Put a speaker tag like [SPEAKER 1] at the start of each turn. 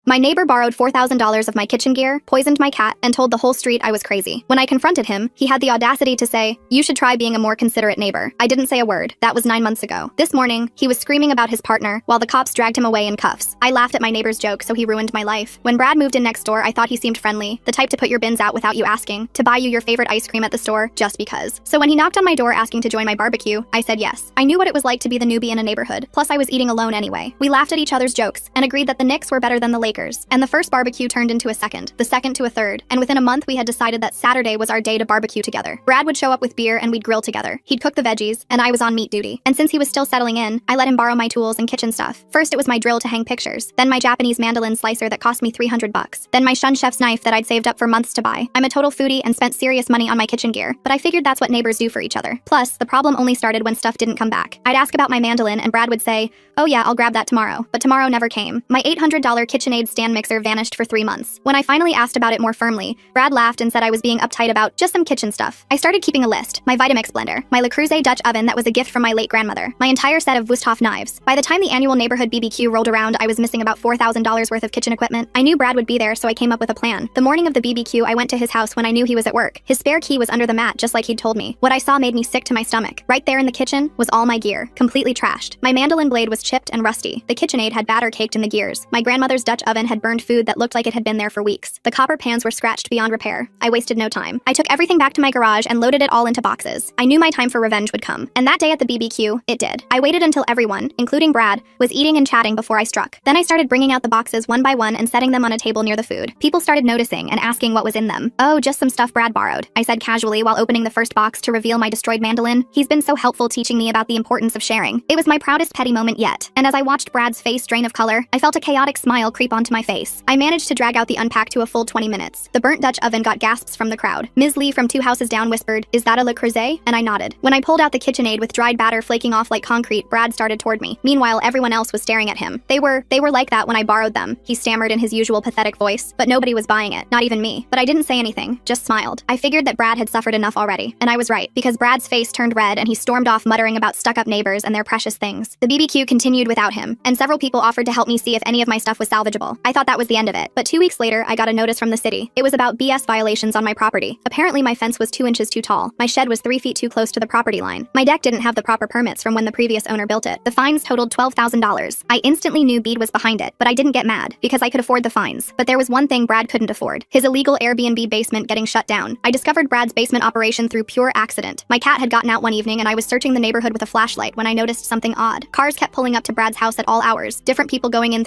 [SPEAKER 1] My neighbor borrowed $4,000 of my kitchen gear, poisoned my cat, and told the whole street I was crazy. When I confronted him, he had the audacity to say, "You should try being a more considerate neighbor." I didn't say a word. That was 9 months ago. This morning, he was screaming about his partner while the cops dragged him away in cuffs. I laughed at my neighbor's joke, so he ruined my life. When Brad moved in next door, I thought he seemed friendly, the type to put your bins out without you asking, to buy you your favorite ice cream at the store just because. So when he knocked on my door asking to join my barbecue, I said yes. I knew what it was like to be the newbie in a neighborhood. Plus, I was eating alone anyway. We laughed at each other's jokes and agreed that the Knicks were better than the Lakers. And the first barbecue turned into a second, the second to a third, and within a month we had decided that Saturday was our day to barbecue together. Brad would show up with beer and we'd grill together. He'd cook the veggies, and I was on meat duty. And since he was still settling in, I let him borrow my tools and kitchen stuff. First it was my drill to hang pictures, then my Japanese mandolin slicer that cost me $300, then my Shun Chef's knife that I'd saved up for months to buy. I'm a total foodie and spent serious money on my kitchen gear, but I figured that's what neighbors do for each other. Plus, the problem only started when stuff didn't come back. I'd ask about my mandolin and Brad would say, "Oh yeah, I'll grab that tomorrow," but tomorrow never came. My $800 KitchenAid stand mixer vanished for 3 months. When I finally asked about it more firmly, Brad laughed and said I was being uptight about just some kitchen stuff. I started keeping a list: my Vitamix blender, my Le Creuset Dutch oven that was a gift from my late grandmother, my entire set of Wusthof knives. By the time the annual neighborhood BBQ rolled around, I was missing about $4,000 worth of kitchen equipment. I knew Brad would be there, so I came up with a plan. The morning of the BBQ, I went to his house when I knew he was at work. His spare key was under the mat, just like he'd told me. What I saw made me sick to my stomach. Right there in the kitchen was all my gear, completely trashed. My mandolin blade was chipped and rusty. The KitchenAid had batter caked in the gears. My grandmother's Dutch oven had burned food that looked like it had been there for weeks. The copper pans were scratched beyond repair. I wasted no time. I took everything back to my garage and loaded it all into boxes. I knew my time for revenge would come. And that day at the BBQ, it did. I waited until everyone, including Brad, was eating and chatting before I struck. Then I started bringing out the boxes one by one and setting them on a table near the food. People started noticing and asking what was in them. "Oh, just some stuff Brad borrowed," I said casually while opening the first box to reveal my destroyed mandolin. He's been so helpful teaching me about the importance of sharing. It was my proudest petty moment yet. And as I watched Brad's face drain of color, I felt a chaotic smile creep onto my face. I managed to drag out the unpack to a full 20 minutes. The burnt Dutch oven got gasps from the crowd. Ms. Lee from 2 houses down whispered, "Is that a Le Creuset?" And I nodded. When I pulled out the KitchenAid with dried batter flaking off like concrete, Brad started toward me. Meanwhile, everyone else was staring at him. They were like that when I borrowed them," he stammered in his usual pathetic voice, but nobody was buying it, not even me. But I didn't say anything, just smiled. I figured that Brad had suffered enough already, and I was right, because Brad's face turned red and he stormed off muttering about stuck-up neighbors and their precious things. The BBQ continued without him, and several people offered to help me see if any of my stuff was salvageable. I thought that was the end of it, but 2 weeks later, I got a notice from the city. It was about BS violations on my property. Apparently, my fence was 2 inches too tall. My shed was 3 feet too close to the property line. My deck didn't have the proper permits from when the previous owner built it. The fines totaled $12,000. I instantly knew Bede was behind it, but I didn't get mad, because I could afford the fines. But there was one thing Brad couldn't afford: his illegal Airbnb basement getting shut down. I discovered Brad's basement operation through pure accident. My cat had gotten out one evening and I was searching the neighborhood with a flashlight when I noticed something odd. Cars kept pulling up to Brad's house at all hours, different people going in